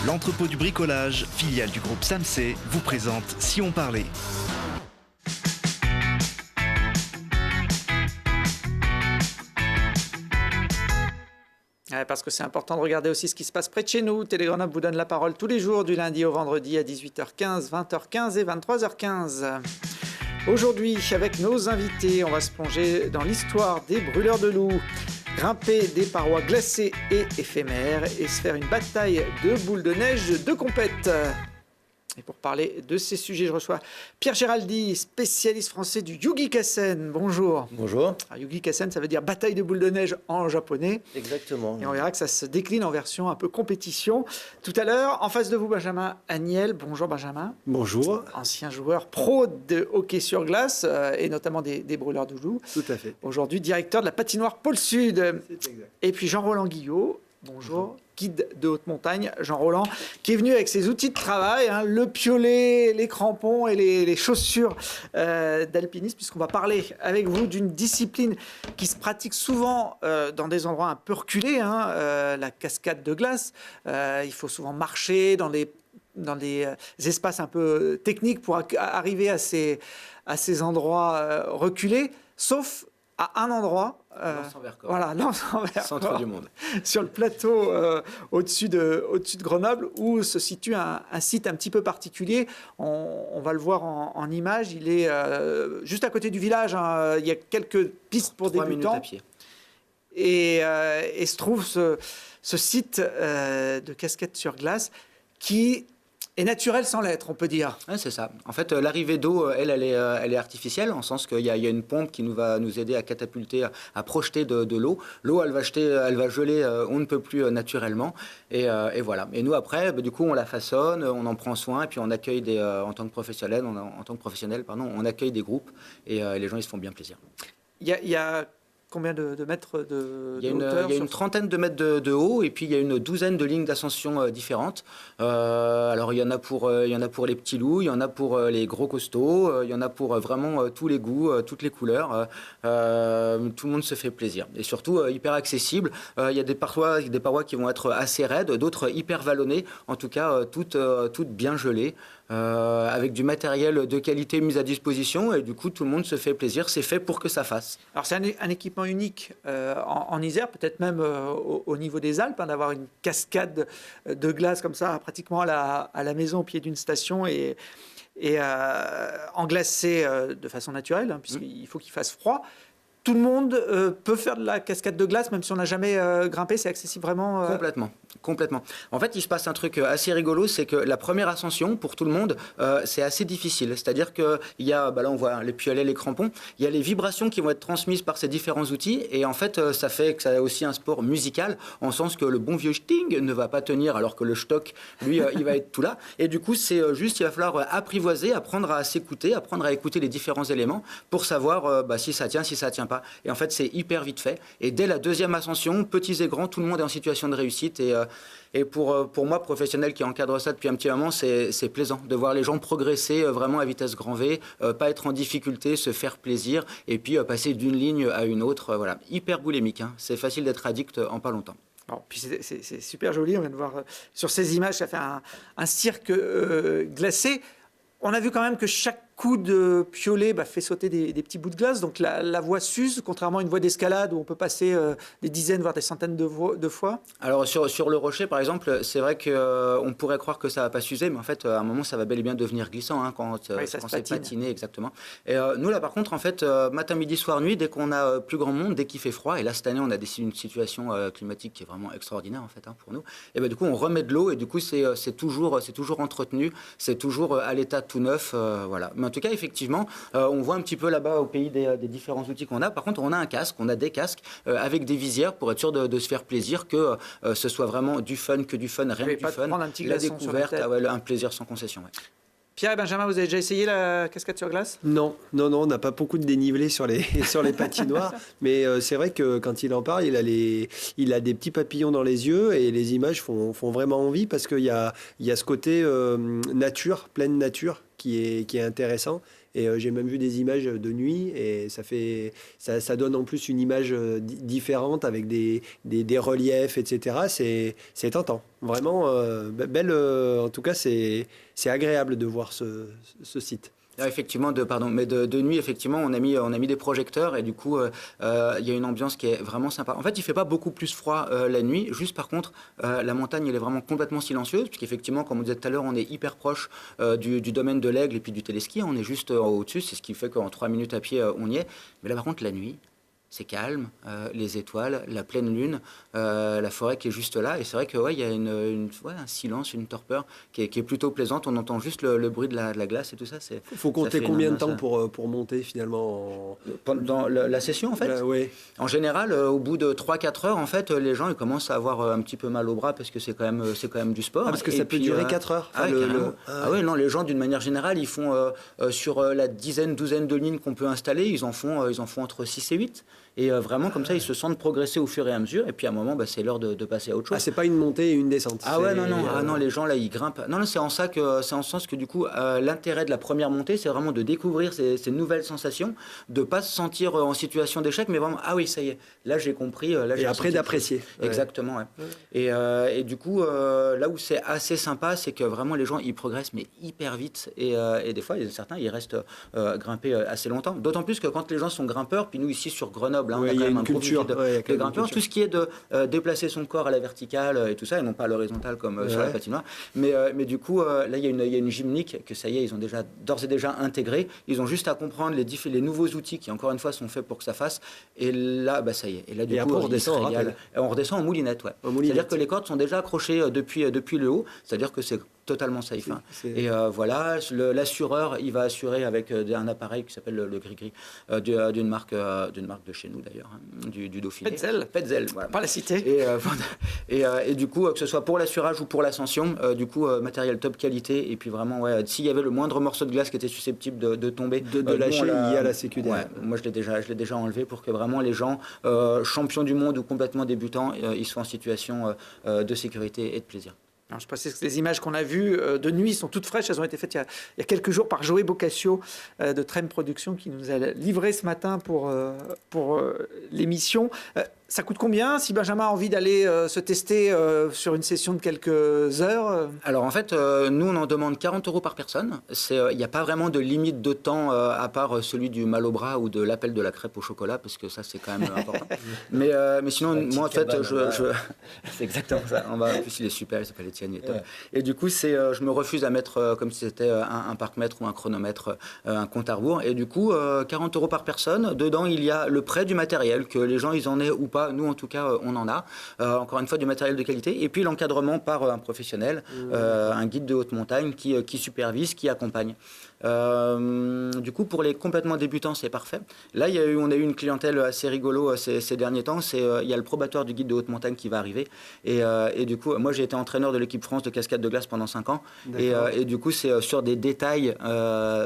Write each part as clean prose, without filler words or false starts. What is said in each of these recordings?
L'entrepôt du bricolage, filiale du groupe Samsé, vous présente Si on parlait. Parce que c'est important de regarder aussi ce qui se passe près de chez nous. Télé Grenoble vous donne la parole tous les jours, du lundi au vendredi à 18h15, 20h15 et 23h15. Aujourd'hui, avec nos invités, on va se plonger dans l'histoire des brûleurs de loups, grimper des parois glacées et éphémères et se faire une bataille de boules de neige de compète. Et pour parler de ces sujets, je reçois Pierre Géraldi, spécialiste français du Yugi Kassen. Bonjour. Bonjour. Alors, Yugi Kassen, ça veut dire bataille de boules de neige en japonais. Exactement. Et on verra que ça se décline en version un peu compétition. Tout à l'heure, en face de vous, Benjamin Agnel. Bonjour Benjamin. Bonjour. Ancien joueur pro de hockey sur glace et notamment des brûleurs de loups. Tout à fait. Aujourd'hui, directeur de la patinoire Pôle Sud. C'est exact. Et puis Jean-Roland Guillot. Bonjour. Guide de haute montagne, Jean-Roland, qui est venu avec ses outils de travail, le piolet, les crampons et les chaussures d'alpinisme, puisqu'on va parler avec vous d'une discipline qui se pratique souvent dans des endroits un peu reculés, la cascade de glace. Il faut souvent marcher dans des espaces un peu techniques pour arriver à ces endroits reculés, sauf à un endroit, Lens-en-Vercors, centre du monde, sur le plateau au-dessus de Grenoble, où se situe un site un petit peu particulier. On va le voir en image. Il est juste à côté du village. Il y a quelques pistes pour 3 débutants. minutes à pied. Et se trouve ce site de cascade sur glace qui est naturel sans l'être, on peut dire. Ouais, c'est ça. En fait, l'arrivée d'eau, elle est artificielle, en sens qu'il y a une pompe qui va nous aider à catapulter, à projeter de l'eau. L'eau, elle va geler, on ne peut plus naturellement. Et voilà. Et nous, après, du coup, on la façonne, on en prend soin, et puis on accueille en tant que professionnel, on accueille des groupes, et les gens, ils se font bien plaisir. Il y a combien de mètres de hauteur? Il y a une trentaine de mètres de haut, et puis il y a une douzaine de lignes d'ascension différentes. Alors il y en a pour les petits loups, il y en a pour les gros costauds, il y en a pour vraiment tous les goûts, toutes les couleurs. Tout le monde se fait plaisir. Et surtout hyper accessible. Il y a des parois qui vont être assez raides, d'autres hyper vallonnées, en tout cas toutes bien gelées. Avec du matériel de qualité mis à disposition, et du coup tout le monde se fait plaisir, c'est fait pour que ça fasse. Alors c'est un équipement unique en Isère, peut-être même au niveau des Alpes, d'avoir une cascade de glace comme ça, pratiquement à la maison au pied d'une station et englacée de façon naturelle, puisqu'il faut qu'il fasse froid. Tout le monde peut faire de la cascade de glace, même si on n'a jamais grimpé, c'est accessible vraiment Complètement. En fait, il se passe un truc assez rigolo, c'est que la première ascension, pour tout le monde, c'est assez difficile. C'est-à-dire qu'il y a, là on voit les piolets, les crampons, il y a les vibrations qui vont être transmises par ces différents outils, et en fait, ça fait que ça a aussi un sport musical, en sens que le bon vieux sting ne va pas tenir, alors que le stock, lui, il va être tout là. Et du coup, c'est juste, il va falloir apprivoiser, apprendre à s'écouter, apprendre à écouter les différents éléments, pour savoir si ça tient, si ça tient pas. Et en fait, c'est hyper vite fait. Et dès la deuxième ascension, petits et grands, tout le monde est en situation de réussite. Et pour moi, professionnel qui encadre ça depuis un petit moment, c'est plaisant de voir les gens progresser vraiment à vitesse grand V, pas être en difficulté, se faire plaisir, et puis passer d'une ligne à une autre. Voilà, hyper boulémique. C'est facile d'être addict en pas longtemps. Alors, puis c'est super joli, on vient de voir sur ces images, ça fait un cirque glacé. On a vu quand même que chaque coup de piolet fait sauter des petits bouts de glace, donc la voie s'use, contrairement à une voie d'escalade où on peut passer des dizaines, voire des centaines de fois. Alors sur le rocher, par exemple, c'est vrai qu'on pourrait croire que ça va pas s'user, mais en fait, à un moment, ça va bel et bien devenir glissant quand c'est patiné, exactement. Et nous, là, par contre, en fait, matin, midi, soir, nuit, dès qu'on a plus grand monde, dès qu'il fait froid, et là, cette année, on a une situation climatique qui est vraiment extraordinaire, en fait, pour nous, et du coup, on remet de l'eau, et du coup, c'est toujours entretenu, c'est toujours à l'état tout neuf, voilà. Mais en tout cas, effectivement, on voit un petit peu là-bas au pays des différents outils qu'on a. Par contre, on a des casques avec des visières pour être sûr de se faire plaisir, que ce soit vraiment du fun, rien que du fun, la découverte, un plaisir sans concession. Ouais. Pierre et Benjamin, vous avez déjà essayé la cascade sur glace ? Non, on n'a pas beaucoup de dénivelé sur les patinoires, mais c'est vrai que quand il en parle, il a des petits papillons dans les yeux, et les images font vraiment envie, parce qu'il y a ce côté nature, pleine nature, qui est intéressant. Et j'ai même vu des images de nuit et ça donne en plus une image différente avec des reliefs, etc. C'est tentant. Vraiment, belle. En tout cas, c'est agréable de voir ce site. Ah, effectivement, mais de nuit, effectivement, on a mis des projecteurs et du coup, il y a une ambiance qui est vraiment sympa. En fait, il fait pas beaucoup plus froid la nuit. Juste par contre, la montagne, elle est vraiment complètement silencieuse, puisqu'effectivement, comme on disait tout à l'heure, on est hyper proche du domaine de l'Aigle et puis du téléski. On est juste au-dessus, c'est ce qui fait qu'en 3 minutes à pied, on y est. Mais là, par contre, la nuit, c'est calme, les étoiles, la pleine lune, la forêt qui est juste là. Et c'est vrai que il y a un silence, une torpeur qui est plutôt plaisante. On entend juste le bruit de la glace et tout ça. Il faut compter combien de temps pour monter finalement Dans la session, en fait oui. En général, au bout de 3-4 heures, en fait, les gens ils commencent à avoir un petit peu mal au bras parce que c'est quand même du sport. Parce que ça peut durer 4 heures. Oui, non, les gens, d'une manière générale, ils font sur la douzaine de lignes qu'on peut installer, ils en font entre 6 et 8. Et vraiment, comme ça, ils se sentent progresser au fur et à mesure. Et puis, à un moment, c'est l'heure de passer à autre chose. Ah, c'est pas une montée et une descente. Ah ouais, non, les gens, là, ils grimpent. Non, c'est en sens que, du coup, l'intérêt de la première montée, c'est vraiment de découvrir ces nouvelles sensations, de pas se sentir en situation d'échec, mais vraiment, ah oui, ça y est, là, j'ai compris. Là, et après, d'apprécier. Exactement, ouais. Et du coup, là où c'est assez sympa, c'est que vraiment, les gens, ils progressent, mais hyper vite. Et des fois, certains, ils restent grimpés assez longtemps. D'autant plus que quand les gens sont grimpeurs, puis nous, ici, sur Grenoble, on a quand même un culture de grimpeurs, tout ce qui est de déplacer son corps à la verticale et tout ça, et non pas à l'horizontale comme sur la patinoire. Mais du coup, là, il y a une gymnique que ça y est, ils ont d'ores et déjà intégré. Ils ont juste à comprendre les nouveaux outils qui, encore une fois, sont faits pour que ça fasse. Et là, ça y est. Et là, du coup, on redescend en moulinette, ouais. C'est-à-dire que les cordes sont déjà accrochées depuis le haut. C'est-à-dire que c'est totalement safe. Et voilà, l'assureur, il va assurer avec un appareil qui s'appelle le Gris-Gris d'une marque de chez nous d'ailleurs, du Dauphiné. Petzel, voilà. Pas la cité. Et du coup, que ce soit pour l'assurage ou pour l'ascension, du coup, matériel top qualité. Et puis vraiment, s'il y avait le moindre morceau de glace qui était susceptible de tomber, de lâcher, il y a la sécu derrière. Moi, je l'ai déjà enlevé pour que vraiment les gens, champions du monde ou complètement débutants, ils soient en situation de sécurité et de plaisir. Alors, je précise que les images qu'on a vues de nuit sont toutes fraîches. Elles ont été faites il y a quelques jours par Joey Boccaccio de Trem Production qui nous a livré ce matin pour l'émission. Ça coûte combien si Benjamin a envie d'aller se tester sur une session de quelques heures Alors en fait, nous on en demande 40 € par personne. Il n'y a pas vraiment de limite de temps à part celui du mal au bras ou de l'appel de la crêpe au chocolat parce que ça c'est quand même important. mais sinon moi en fait c'est exactement ça. En plus il est super, il s'appelle Étienne. Et du coup je me refuse à mettre comme si c'était un parc-mètre ou un chronomètre, un compte à rebours. Et du coup 40 € par personne. Dedans il y a le prêt du matériel, que les gens ils en aient ou pas. Nous, en tout cas, on en a. Encore une fois, du matériel de qualité. Et puis, l'encadrement par un professionnel, un guide de haute montagne qui supervise, qui accompagne. Du coup, pour les complètement débutants, c'est parfait. Là, on a eu une clientèle assez rigolo ces derniers temps. Il y a le probatoire du guide de haute montagne qui va arriver. Et du coup, moi, j'ai été entraîneur de l'équipe France de cascade de glace pendant 5 ans. Et du coup, c'est sur des détails,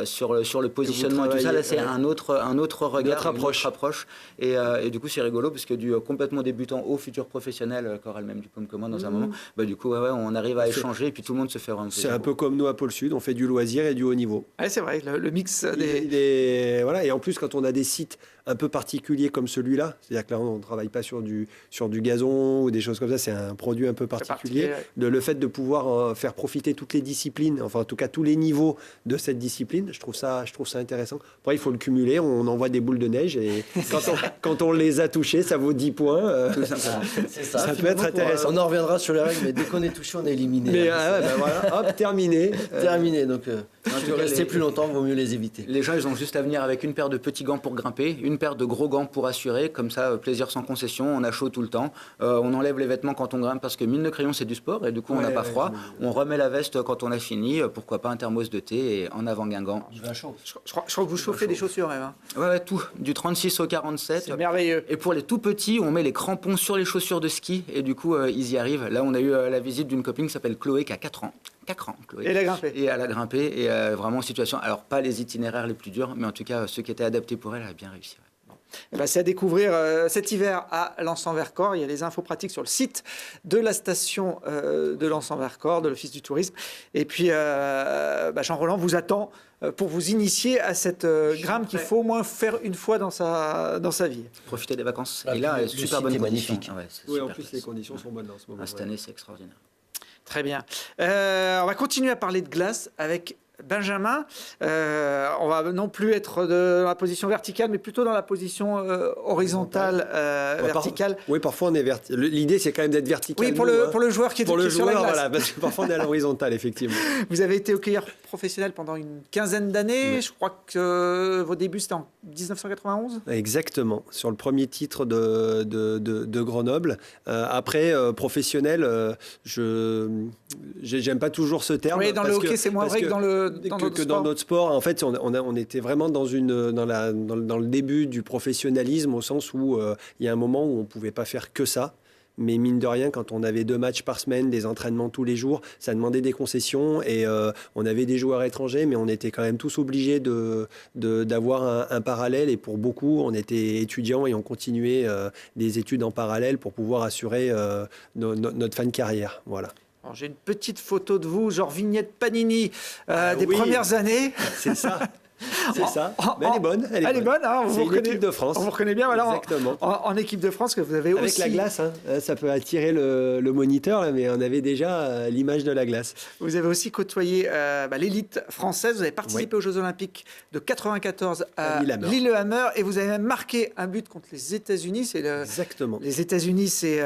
sur le positionnement et tout ça. Là, c'est un autre regard, une autre approche. Et du coup, c'est rigolo parce que du complètement débutant au futur professionnel, qui aura le même diplôme que moi dans un moment, du coup, on arrive à échanger et puis tout le monde se fait vraiment plaisir. C'est un peu comme nous à Pôle Sud, on fait du loisir et du haut niveau. Ouais, c'est vrai, le mix voilà, et en plus, quand on a des sites un peu particuliers comme celui-là, c'est-à-dire que là, on ne travaille pas sur du gazon ou des choses comme ça, c'est un produit un peu particulier. Le fait de pouvoir faire profiter toutes les disciplines, enfin en tout cas tous les niveaux de cette discipline, je trouve ça intéressant. Après, il faut le cumuler, on envoie des boules de neige et quand on les a touchées, ça vaut 10 points. C'est ça. Ça peut être intéressant. On en reviendra sur les règles, mais dès qu'on est touché, on est éliminé. Mais voilà, hop, terminé. Terminé, donc rester plus longtemps, vaut mieux les éviter. Les gens, ils ont juste à venir avec une paire de petits gants pour grimper, une paire de gros gants pour assurer, comme ça, plaisir sans concession, on a chaud tout le temps. On enlève les vêtements quand on grimpe parce que mine de crayon, c'est du sport et du coup, on n'a pas froid. On remet la veste quand on a fini, pourquoi pas un thermos de thé et en avant Guingamp. Il va chaud. Je crois que vous chauffez des chaussures même. Ouais, tout, du 36 au 47. C'est merveilleux. Et pour les tout petits, on met les crampons sur les chaussures de ski et du coup, ils y arrivent. Là, on a eu la visite d'une copine qui s'appelle Chloé qui a 4 ans. 4 ans, Chloé. Et elle a grimpé. Et elle a grimpé et vraiment en situation, alors pas les itinéraires les plus durs, mais en tout cas, ceux qui étaient adaptés pour elle, elle a bien réussi. Ouais. C'est à découvrir cet hiver à Lens-en-Vercors. Il y a les infos pratiques sur le site de la station de Lens-en-Vercors, de l'Office du tourisme. Et puis, Jean Roland vous attend pour vous initier à cette grimpe qu'il faut au moins faire une fois dans sa vie. Profiter des vacances. Et là, super bonne magnifique. Oui, en plus, les conditions sont bonnes en ce moment. Cette année, c'est extraordinaire. Très bien. On va continuer à parler de glace avec Benjamin. On va non plus être dans la position verticale, mais plutôt dans la position horizontale, verticale. Oui, parfois on est vertical. L'idée, c'est quand même d'être vertical. Oui, pour le joueur qui est sur la glace. Voilà, parce que parfois on est à l'horizontale, effectivement. Vous avez été hockeyeur professionnel pendant une quinzaine d'années. Oui. Je crois que vos débuts, c'était en 1991. Exactement, sur le premier titre de Grenoble. Après, professionnel, j'aime pas toujours ce terme. Oui, dans le hockey, c'est moins vrai que dans notre sport. En fait, on était vraiment dans le début du professionnalisme, au sens où il y a un moment où on pouvait pas faire que ça. Mais mine de rien, quand on avait 2 matchs par semaine, des entraînements tous les jours, ça demandait des concessions et on avait des joueurs étrangers, mais on était quand même tous obligés d'avoir un parallèle. Et pour beaucoup, on était étudiants et on continuait des études en parallèle pour pouvoir assurer notre fin de carrière. Voilà. Alors, j'ai une petite photo de vous, genre vignette Panini des premières années. C'est ça. C'est ça. Mais elle est bonne. Elle est bonne. Hein, c'est une équipe de France. On vous reconnaît bien. Voilà, exactement. En équipe de France que vous avez avec aussi. Avec la glace, hein. Ça peut attirer le moniteur, là, mais on avait déjà l'image de la glace. Vous avez aussi côtoyé l'élite française. Vous avez participé aux Jeux Olympiques de 94 à Lillehammer et vous avez même marqué un but contre les États-Unis. Exactement. Les États-Unis, c'est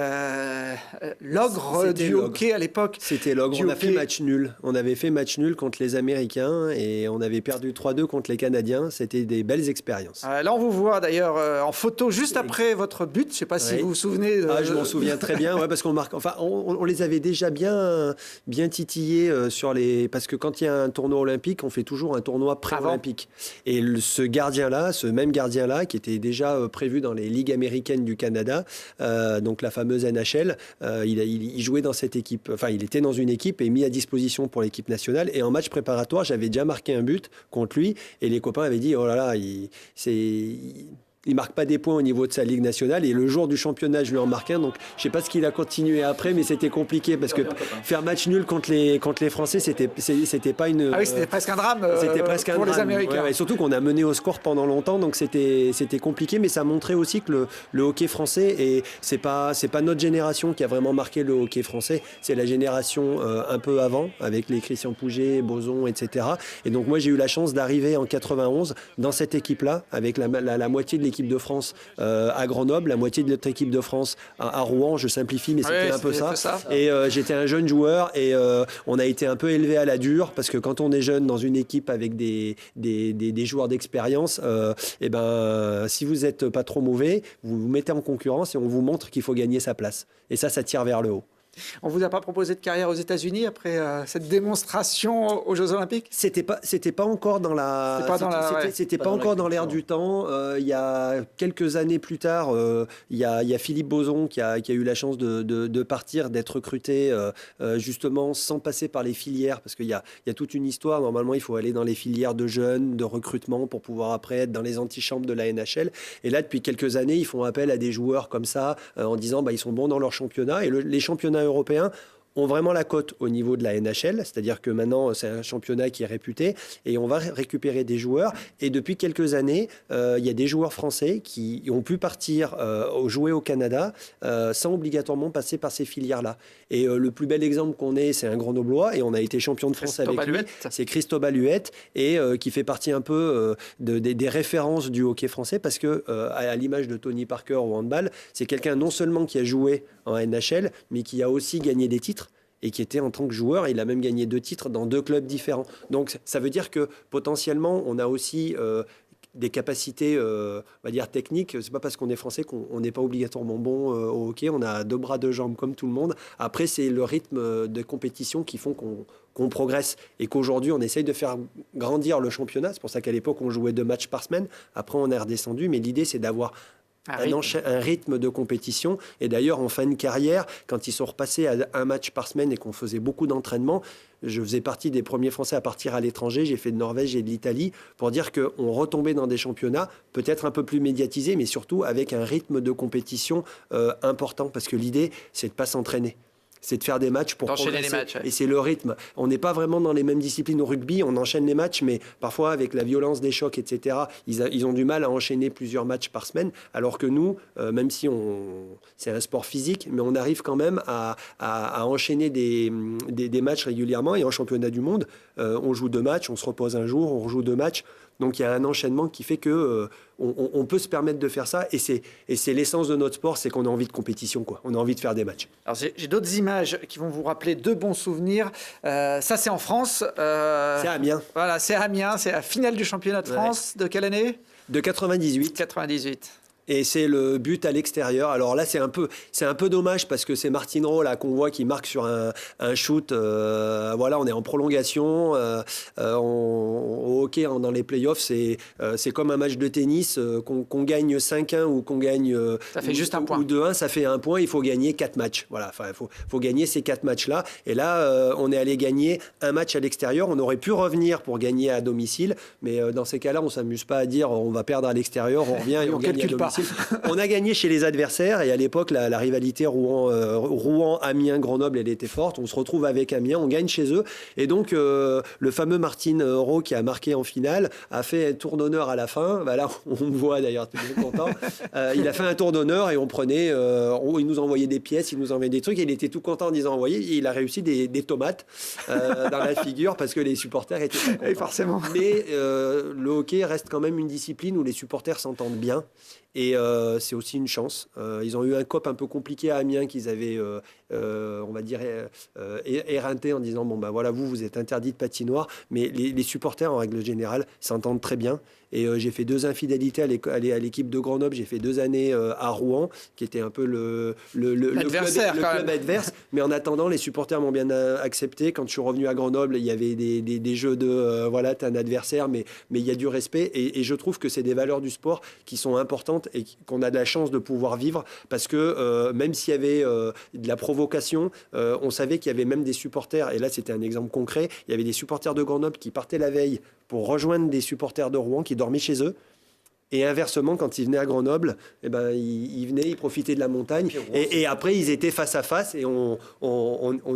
l'ogre du hockey à l'époque. C'était l'ogre. On a fait match nul. On avait fait match nul contre les Américains et on avait perdu 3-2 contre les Canadiens. C'était des belles expériences. Là, on vous voit d'ailleurs en photo juste après votre but. Je ne sais pas si vous vous souvenez. Je m'en souviens très bien. Ouais, parce qu'on marque. Enfin, on les avait déjà bien titillés parce que quand il y a un tournoi olympique, on fait toujours un tournoi pré-olympique. Et ce même gardien-là, qui était déjà prévu dans les ligues américaines du Canada, donc la fameuse NHL, il jouait dans cette équipe. Enfin, il était dans une équipe et mis à disposition pour l'équipe nationale. Et en match préparatoire, j'avais déjà marqué un but contre lui. Et les copains avaient dit, oh là là, il marque pas des points au niveau de sa Ligue nationale. Et le jour du championnat, je lui en marquais un. Donc, je sais pas ce qu'il a continué après, mais c'était compliqué parce que faire match nul contre les Français, c'était pas une. Ah oui, c'était presque un drame. C'était presque pour un drame. Les Américains. Ouais, surtout qu'on a mené au score pendant longtemps, donc c'était compliqué. Mais ça montrait aussi que le hockey français, et c'est pas notre génération qui a vraiment marqué le hockey français. C'est la génération un peu avant, avec les Christian Pouget, Boson, etc. Et donc moi, j'ai eu la chance d'arriver en 91 dans cette équipe-là, avec la moitié de l'équipe de France à Grenoble, la moitié de notre équipe de France à Rouen, je simplifie, mais c'était un peu ça. Et j'étais un jeune joueur et on a été un peu élevé à la dure parce que quand on est jeune dans une équipe avec des joueurs d'expérience, si vous n'êtes pas trop mauvais, vous vous mettez en concurrence et on vous montre qu'il faut gagner sa place. Et ça tire vers le haut. On vous a pas proposé de carrière aux États-Unis après cette démonstration aux Jeux Olympiques ? C'était pas encore dans la. C'était pas encore dans l'air du temps. Il y a quelques années plus tard, il y a Philippe Boson qui a eu la chance de partir, d'être recruté justement sans passer par les filières, parce qu'il y a toute une histoire. Normalement, il faut aller dans les filières de jeunes, de recrutement pour pouvoir après être dans les antichambres de la NHL. Et là, depuis quelques années, ils font appel à des joueurs comme ça en disant ils sont bons dans leur championnat et les championnats européens ont vraiment la cote au niveau de la NHL, c'est-à-dire que maintenant c'est un championnat qui est réputé et on va récupérer des joueurs. Et depuis quelques années, il y a des joueurs français qui ont pu partir jouer au Canada sans obligatoirement passer par ces filières-là. Et le plus bel exemple qu'on ait, c'est un Grenoblois et on a été champion de France avec lui. C'est Christophe Huette et qui fait partie un peu des références du hockey français parce que à l'image de Tony Parker au handball, c'est quelqu'un non seulement qui a joué en NHL, mais qui a aussi gagné des titres. Et qui était en tant que joueur, il a même gagné 2 titres dans 2 clubs différents. Donc ça veut dire que potentiellement, on a aussi des capacités, on va dire techniques. C'est pas parce qu'on est français qu'on n'est pas obligatoirement bon au hockey. On a 2 bras, 2 jambes comme tout le monde. Après, c'est le rythme de compétition qui font qu'on progresse et qu'aujourd'hui, on essaye de faire grandir le championnat. C'est pour ça qu'à l'époque, on jouait 2 matchs par semaine. Après, on est redescendu. Mais l'idée, c'est d'avoir un rythme de compétition. Et d'ailleurs, en fin de carrière, quand ils sont repassés à un match par semaine et qu'on faisait beaucoup d'entraînement, je faisais partie des premiers Français à partir à l'étranger. J'ai fait de Norvège et de l'Italie pour dire qu'on retombait dans des championnats peut-être un peu plus médiatisés, mais surtout avec un rythme de compétition important. Parce que l'idée, c'est de ne pas s'entraîner. C'est de faire des matchs pour progresser. Les matchs, ouais. Et c'est le rythme. On n'est pas vraiment dans les mêmes disciplines au rugby. On enchaîne les matchs, mais parfois, avec la violence des chocs, etc., ils ont du mal à enchaîner plusieurs matchs par semaine. Alors que nous, même si c'est un sport physique, mais on arrive quand même à enchaîner des matchs régulièrement. Et en championnat du monde, on joue 2 matchs, on se repose un jour, on rejoue 2 matchs. Donc il y a un enchaînement qui fait que on peut se permettre de faire ça. Et c'est l'essence de notre sport, c'est qu'on a envie de compétition, quoi. On a envie de faire des matchs. Alors j'ai d'autres images qui vont vous rappeler 2 bons souvenirs. Ça, c'est en France. C'est à Amiens. Voilà, c'est à Amiens. C'est la finale du championnat de France. De quelle année ? De 98. 98. Et c'est le but à l'extérieur. Alors là, c'est un peu dommage parce que c'est Martin Rowe là qu'on voit qui marque sur un shoot. Voilà, on est en prolongation. Au hockey, dans les playoffs, c'est comme un match de tennis. Qu'on gagne 5-1 ou qu'on gagne ça fait juste un point. Ou 2-1, ça fait un point. Il faut gagner 4 matchs. Voilà, enfin, faut gagner ces 4 matchs-là. Et là, on est allé gagner un match à l'extérieur. On aurait pu revenir pour gagner à domicile, mais dans ces cas-là, on s'amuse pas à dire on va perdre à l'extérieur, on revient et on gagne à domicile. On a gagné chez les adversaires et à l'époque la rivalité Rouen-Amiens-Grenoble elle était forte. On se retrouve avec Amiens, on gagne chez eux et donc le fameux Martin Rowe qui a marqué en finale a fait un tour d'honneur à la fin. Bah là on le voit d'ailleurs, tout le monde content. Il a fait un tour d'honneur et on prenait, il nous envoyait des pièces, il nous envoyait des trucs et il était tout content en disant envoyer. Et il a réussi des tomates dans la figure parce que les supporters étaient pas contents. Et forcément. Mais le hockey reste quand même une discipline où les supporters s'entendent bien. Et c'est aussi une chance. Ils ont eu un COP un peu compliqué à Amiens qu'ils avaient, on va dire, éreinté en disant bon ben voilà vous êtes interdit de patinoire, mais les supporters en règle générale s'entendent très bien. Et j'ai fait 2 infidélités à l'équipe de Grenoble. J'ai fait 2 années à Rouen, qui était un peu le club adverse. Mais en attendant, les supporters m'ont bien accepté. Quand je suis revenu à Grenoble, il y avait des jeux de voilà, t'es un adversaire, mais il y a du respect. Et je trouve que c'est des valeurs du sport qui sont importantes et qu'on a de la chance de pouvoir vivre. Parce que même s'il y avait de la provocation, on savait qu'il y avait même des supporters. Et là, c'était un exemple concret. Il y avait des supporters de Grenoble qui partaient la veille pour rejoindre des supporters de Rouen qui dormaient chez eux. Et inversement, quand ils venaient à Grenoble, eh ben, ils venaient, ils profitaient de la montagne. Et après, ils étaient face à face et on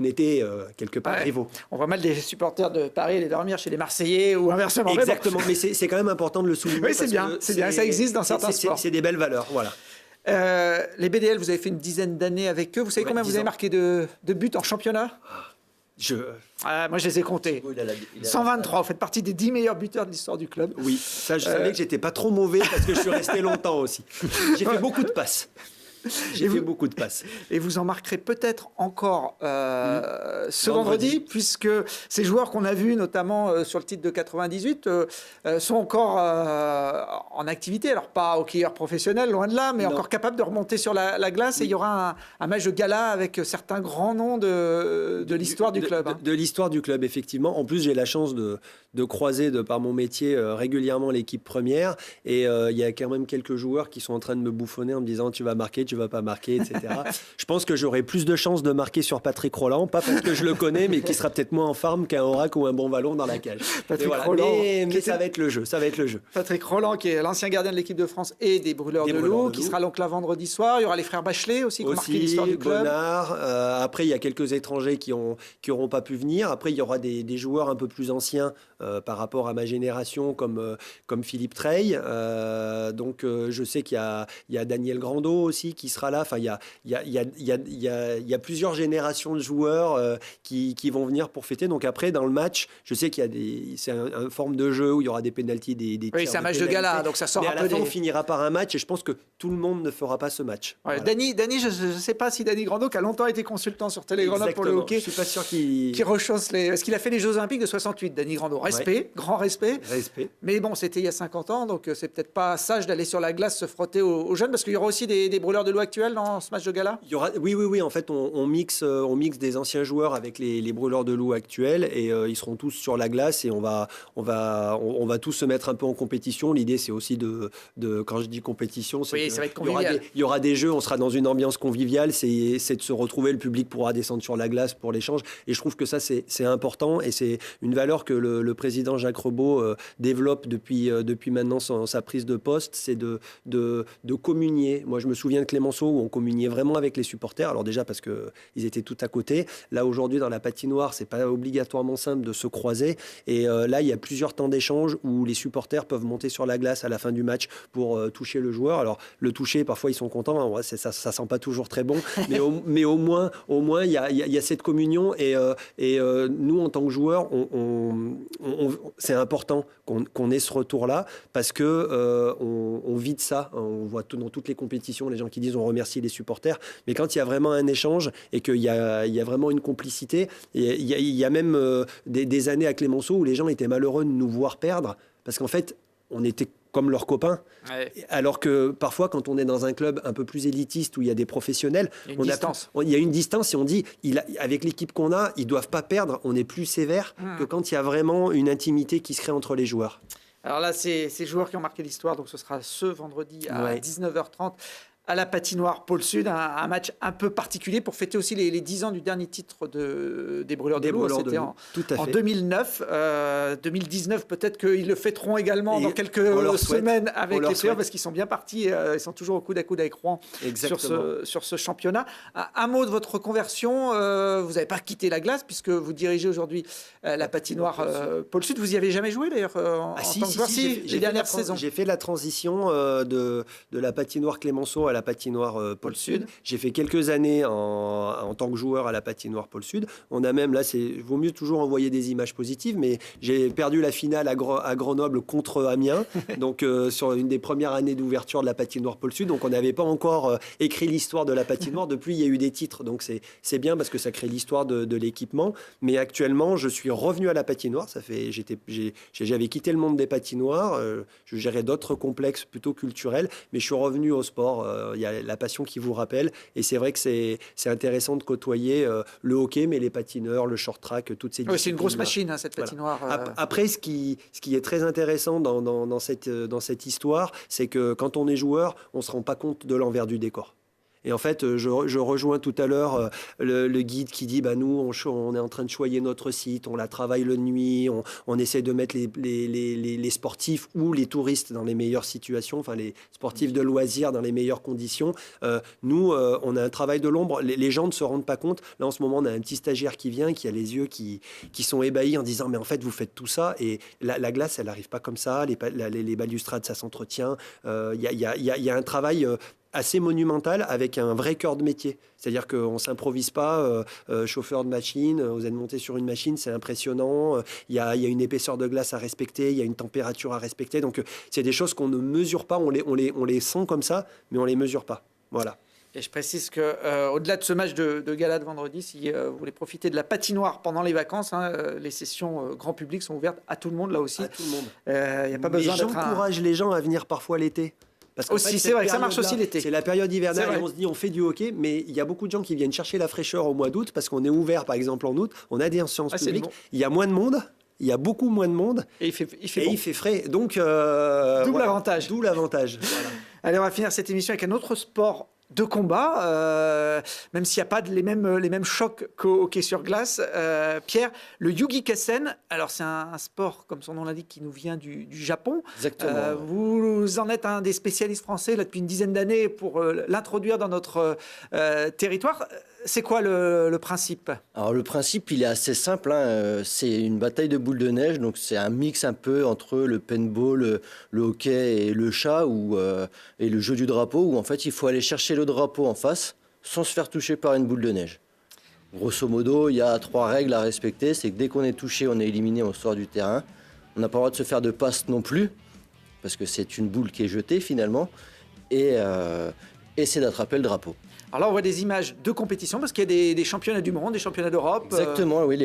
était quelque part rivaux. On voit mal des supporters de Paris aller dormir chez les Marseillais ou inversement. Exactement, mais c'est quand même important de le souligner. Oui, c'est bien, ça existe dans certains sports. C'est des belles valeurs, voilà. Les BDL, vous avez fait une dizaine d'années avec eux. Vous savez combien vous avez marqué de buts en championnat ? Moi, je les ai comptés. 123. Vous faites partie des 10 meilleurs buteurs de l'histoire du club. Oui, ça, je savais que j'étais pas trop mauvais parce que je suis resté longtemps aussi. J'ai fait beaucoup de passes. Beaucoup de passes. Et vous en marquerez peut-être encore ce vendredi, puisque ces joueurs qu'on a vus, notamment sur le titre de 98, sont encore en activité. Alors, pas hockeyeurs professionnels, loin de là, mais encore capables de remonter sur la glace. Et il y aura un match de gala avec certains grands noms de l'histoire du club. De l'histoire du club, effectivement. En plus, j'ai la chance de croiser, de par mon métier, régulièrement l'équipe première. Et il y a quand même quelques joueurs qui sont en train de me bouffonner en me disant « tu vas marquer, tu vas pas marquer, etc. » Je pense que j'aurai plus de chances de marquer sur Patrick Rolland, pas parce que je le connais, mais qui sera peut-être moins en forme qu'un Orac ou un bon ballon dans la cage. Rolland, mais ça va être le jeu, Patrick Rolland, qui est l'ancien gardien de l'équipe de France et des Brûleurs de Loup, qui sera donc là vendredi soir. Il y aura les frères Bachelet aussi qui ont marqué l'histoire du club. Bonnard. Après, il y a quelques étrangers qui auront pas pu venir. Après, il y aura des joueurs un peu plus anciens par rapport à ma génération, comme Philippe Treille. Donc, je sais qu'il y a Daniel Grando aussi qui sera là. Enfin, il y a plusieurs générations de joueurs qui vont venir pour fêter. Donc après, dans le match, je sais qu'il y a c'est une forme de jeu où il y aura des pénaltys, des tirs. Oui, c'est un match de gala, donc ça sort mais un peu. À la fin, on finira par un match et je pense que tout le monde ne fera pas ce match. Ouais, voilà. Danny, je ne sais pas si Danny Grando, qui a longtemps été consultant sur Télé Grenoble pour le hockey, je suis pas sûr qu'il rechausse les. Parce qu'il a fait les Jeux Olympiques de 68, Danny Grando. Respect, grand respect. Mais bon, c'était il y a 50 ans, donc c'est peut-être pas sage d'aller sur la glace se frotter aux jeunes, parce qu'il y aura aussi des brûleurs de Loup actuels dans ce match de gala? Oui. En fait, on mixe des anciens joueurs avec les brûleurs de loup actuels et ils seront tous sur la glace et on va tous se mettre un peu en compétition. L'idée, c'est aussi quand je dis compétition, ça va être convivial. Il y aura des jeux, on sera dans une ambiance conviviale. C'est de se retrouver, le public pourra descendre sur la glace pour l'échange. Et je trouve que ça, c'est important et c'est une valeur que le président Jacques Rebaud développe depuis maintenant sa prise de poste, c'est de communier. Moi, je me souviens de Clémenceau où on communiait vraiment avec les supporters. Alors déjà parce qu'ils étaient tout à côté. Là, aujourd'hui, dans la patinoire, c'est pas obligatoirement simple de se croiser. Et là, il y a plusieurs temps d'échange où les supporters peuvent monter sur la glace à la fin du match pour toucher le joueur. Alors, le toucher, parfois, ils sont contents. Ouais, ça sent pas toujours très bon. Mais au moins, il y a cette communion. Et nous, en tant que joueurs, c'est important qu'on ait ce retour-là parce que on vit de ça. On voit dans toutes les compétitions les gens qui disent on remercie les supporters. Mais quand il y a vraiment un échange et qu'il y a vraiment une complicité, il y a même des années à Clémenceau où les gens étaient malheureux de nous voir perdre parce qu'en fait, on était comme leurs copains. Ouais. Alors que parfois, quand on est dans un club un peu plus élitiste où il y a des professionnels, il y a une distance et on dit, avec l'équipe qu'on a, ils ne doivent pas perdre. On est plus sévère que quand il y a vraiment une intimité qui se crée entre les joueurs. Alors là, c'est ces joueurs qui ont marqué l'histoire. Donc ce sera ce vendredi à 19h30. À la patinoire Pôle Sud, un match un peu particulier pour fêter aussi les 10 ans du dernier titre des Brûleurs de Loup. C'était en 2009. 2019, peut-être qu'ils le fêteront également dans quelques semaines avec les players parce qu'ils sont bien partis. Ils sont toujours au coude à coude avec Rouen sur ce championnat. Un mot de votre reconversion. Vous n'avez pas quitté la glace puisque vous dirigez aujourd'hui la patinoire Pôle Sud. Vous n'y avez jamais joué d'ailleurs en tant que joueur? Les dernières saisons. J'ai fait la transition de la patinoire Clémenceau à la patinoire Pôle Sud. J'ai fait quelques années en tant que joueur à la patinoire Pôle Sud. On a même, là, vaut mieux toujours envoyer des images positives, mais j'ai perdu la finale à Grenoble contre Amiens, donc sur une des premières années d'ouverture de la patinoire Pôle Sud. Donc on n'avait pas encore écrit l'histoire de la patinoire. Depuis, il y a eu des titres, donc c'est bien parce que ça crée l'histoire de l'équipement. Mais actuellement, je suis revenu à la patinoire. J'avais quitté le monde des patinoires. Je gérais d'autres complexes plutôt culturels, mais je suis revenu au sport. Il y a la passion qui vous rappelle et c'est vrai que c'est intéressant de côtoyer le hockey, mais les patineurs, le short track, toutes ces disciplines. C'est une grosse machine, cette patinoire. Voilà. Après, ce qui est très intéressant dans cette histoire, c'est que quand on est joueur, on ne se rend pas compte de l'envers du décor. Et en fait, je rejoins tout à l'heure le guide qui dit nous, on est en train de choyer notre site, on la travaille la nuit, on essaie de mettre les sportifs ou les touristes dans les meilleures situations, enfin les sportifs de loisirs dans les meilleures conditions. Nous, on a un travail de l'ombre. Les gens ne se rendent pas compte. Là, en ce moment, on a un petit stagiaire qui vient, qui a les yeux qui sont ébahis en disant mais en fait, vous faites tout ça et la glace, elle n'arrive pas comme ça. Les balustrades, ça s'entretient. Il y a un travail assez monumental avec un vrai cœur de métier. C'est-à-dire qu'on ne s'improvise pas chauffeur de machine, vous êtes monté sur une machine, c'est impressionnant, il y a une épaisseur de glace à respecter, il y a une température à respecter. Donc c'est des choses qu'on ne mesure pas, on les sent comme ça, mais on ne les mesure pas. Voilà. Et je précise qu'au-delà de ce match de gala de vendredi, si vous voulez profiter de la patinoire pendant les vacances, les sessions grand public sont ouvertes à tout le monde là aussi. À tout le monde. Il n'y a pas besoin d'être j'encourage les gens à venir parfois l'été. Parce aussi, c'est vrai que ça marche aussi l'été. C'est la période hivernale et on se dit on fait du hockey, mais il y a beaucoup de gens qui viennent chercher la fraîcheur au mois d'août parce qu'on est ouvert par exemple en août, on a des séances publiques, il y a moins de monde. Il y a beaucoup moins de monde et il fait frais. Donc, double avantage. D'où l'avantage. Voilà. Allez, on va finir cette émission avec un autre sport de combat, même s'il n'y a pas les mêmes chocs qu'au hockey sur glace. Pierre, le Yugi Kassen, alors c'est un sport, comme son nom l'indique, qui nous vient du Japon. Exactement. Vous en êtes un des spécialistes français là, depuis une dizaine d'années pour l'introduire dans notre territoire. C'est quoi le principe? Alors le principe, il est assez simple. C'est une bataille de boules de neige, donc c'est un mix un peu entre le paintball, le hockey et le chat et le jeu du drapeau, où en fait il faut aller chercher le drapeau en face sans se faire toucher par une boule de neige. Grosso modo, il y a 3 règles à respecter. C'est que dès qu'on est touché, on est éliminé, on sort du terrain. On n'a pas le droit de se faire de passe non plus, parce que c'est une boule qui est jetée finalement, et c'est d'attraper le drapeau. Alors là, on voit des images de compétition parce qu'il y a des championnats du monde, des championnats d'Europe. Exactement, oui.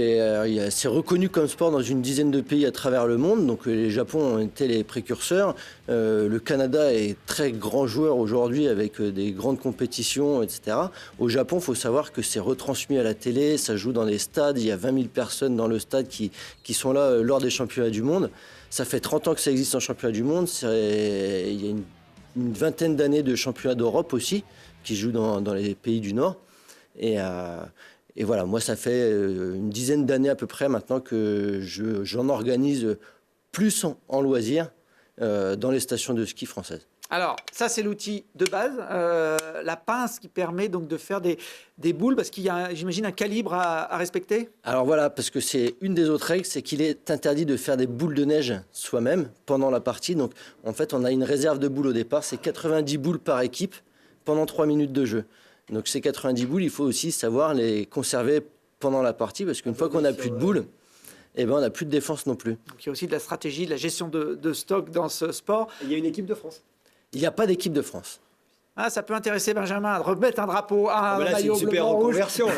C'est reconnu comme sport dans une dizaine de pays à travers le monde. Donc les Japon ont été les précurseurs. Le Canada est très grand joueur aujourd'hui avec des grandes compétitions, etc. Au Japon, il faut savoir que c'est retransmis à la télé, ça joue dans les stades. Il y a 20 000 personnes dans le stade qui sont là lors des championnats du monde. Ça fait 30 ans que ça existe en championnat du monde. Il y a une vingtaine d'années de championnat d'Europe aussi, qui jouent dans les pays du Nord. Et voilà, moi, ça fait une dizaine d'années à peu près maintenant que j'en organise plus en loisirs dans les stations de ski françaises. Alors, ça, c'est l'outil de base, la pince qui permet donc de faire des boules, parce qu'il y a, j'imagine, un calibre à respecter. Alors voilà, parce que c'est une des autres règles, c'est qu'il est interdit de faire des boules de neige soi-même pendant la partie. Donc, en fait, on a une réserve de boules au départ, c'est 90 boules par équipe pendant 3 minutes de jeu. Donc, ces 90 boules, il faut aussi savoir les conserver pendant la partie, parce qu'une fois qu'on n'a plus de boules, eh ben, on n'a plus de défense non plus. Donc, il y a aussi de la stratégie, de la gestion de stock dans ce sport. Il y a une équipe de France. Il n'y a pas d'équipe de France. Ah, ça peut intéresser Benjamin de remettre un drapeau, un Là, maillot c'est une bleu, super blanc, rouge. reconversion.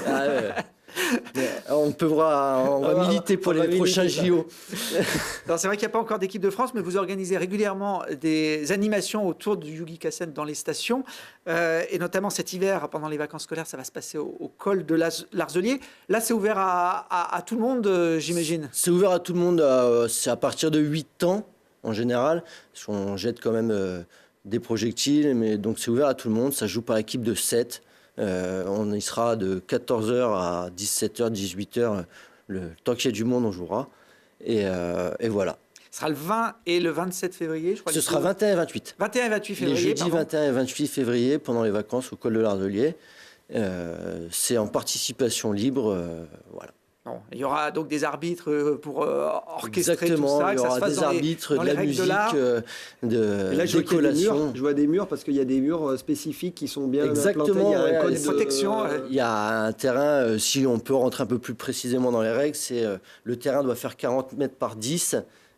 On va militer pour les prochains JO. C'est vrai qu'il n'y a pas encore d'équipe de France, mais vous organisez régulièrement des animations autour du Yugi Kassen dans les stations. Et notamment cet hiver, pendant les vacances scolaires, ça va se passer au col de l'Arzelier. Là, c'est ouvert à tout le monde, j'imagine. C'est ouvert à tout le monde. C'est à partir de 8 ans, en général. Parce qu'on jette quand même des projectiles. Mais donc, c'est ouvert à tout le monde. Ça joue par équipe de 7. On y sera de 14h à 17h, 18h. Le temps qu'il y ait du monde, on jouera. Et voilà. Ce sera le 20 et le 27 février, je crois. Ce sera 21 et 28. 21 et 28 février. Les jeudis 21 et 28 février, pendant les vacances au col de l'Arzelier. C'est en participation libre. Voilà. Bon, il y aura donc des arbitres pour orchestrer Exactement, tout ça. il y aura des arbitres, de la musique, de Là, décollation. je vois des murs parce qu'il y a des murs spécifiques qui sont bien Exactement, implantés. Il y a un code de protection. Il y a un terrain, si on peut rentrer un peu plus précisément dans les règles, c'est le terrain doit faire 40 mètres par 10.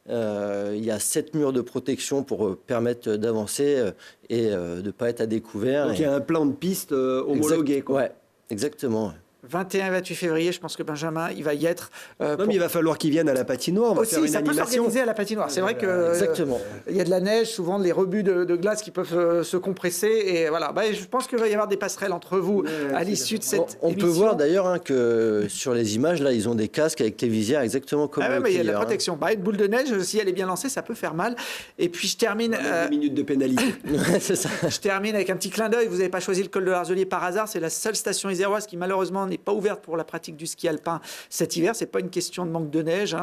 Il y a 7 murs de protection pour permettre d'avancer et de ne pas être à découvert. Donc il y a un plan de piste homologué. Oui, exactement. 21 et 28 février, je pense que Benjamin, il va y être. Non, mais il va falloir qu'il vienne à la patinoire. On va faire une ça animation. peut s'organiser à la patinoire. C'est vrai que Exactement. Il y a de la neige, souvent les rebuts de glace qui peuvent se compresser. Et voilà. Je pense qu'il va y avoir des passerelles entre vous à l'issue de cette On émission. peut voir d'ailleurs que sur les images, là, ils ont des casques avec les visières exactement comme le mais il y a de la skieur, protection. Une boule de neige, si elle est bien lancée, ça peut faire mal. Et puis je termine. 10 minutes de pénalité. C'est ça. Je termine avec un petit clin d'œil. Vous n'avez pas choisi le col de l'Arzelier par hasard. C'est la seule station iséroise qui malheureusement n'est pas ouverte pour la pratique du ski alpin cet hiver. C'est pas une question de manque de neige.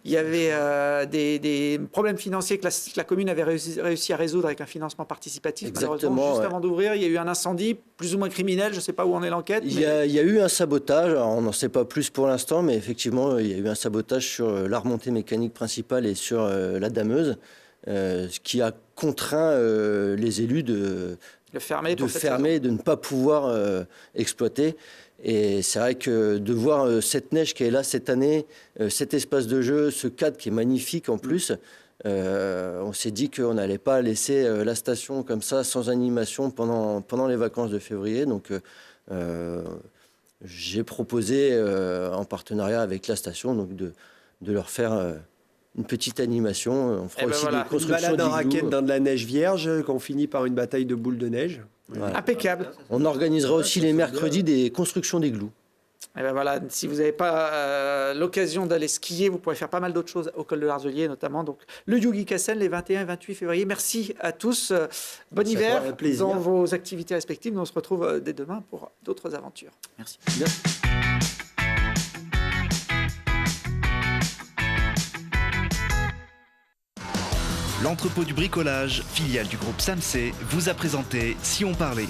Il y avait des problèmes financiers que la commune avait réussi à résoudre avec un financement participatif. Exactement, malheureusement, juste avant d'ouvrir, il y a eu un incendie plus ou moins criminel. Je ne sais pas où en est l'enquête. Il y a eu un sabotage. Alors, on n'en sait pas plus pour l'instant, mais effectivement, il y a eu un sabotage sur la remontée mécanique principale et sur la dameuse, ce qui a contraint les élus de fermer et de ne pas pouvoir exploiter. Et c'est vrai que de voir cette neige qui est là cette année, cet espace de jeu, ce cadre qui est magnifique en plus, on s'est dit qu'on n'allait pas laisser la station comme ça sans animation pendant les vacances de février. Donc j'ai proposé en partenariat avec la station donc de leur faire une petite animation. On fera aussi des constructions une balade en d'igloo. raquette dans de la neige vierge qu'on finit par une bataille de boules de neige. Ouais. Impeccable. On organisera aussi les mercredis des constructions d'igloo. Et voilà, si vous n'avez pas l'occasion d'aller skier, vous pourrez faire pas mal d'autres choses au col de l'Arzelier, notamment donc le Yugi Kassen les 21 et 28 février. Merci à tous. Bon hiver dans vos activités respectives. Nous on se retrouve dès demain pour d'autres aventures. Merci. L'entrepôt du bricolage, filiale du groupe Samsé, vous a présenté Si on parlait.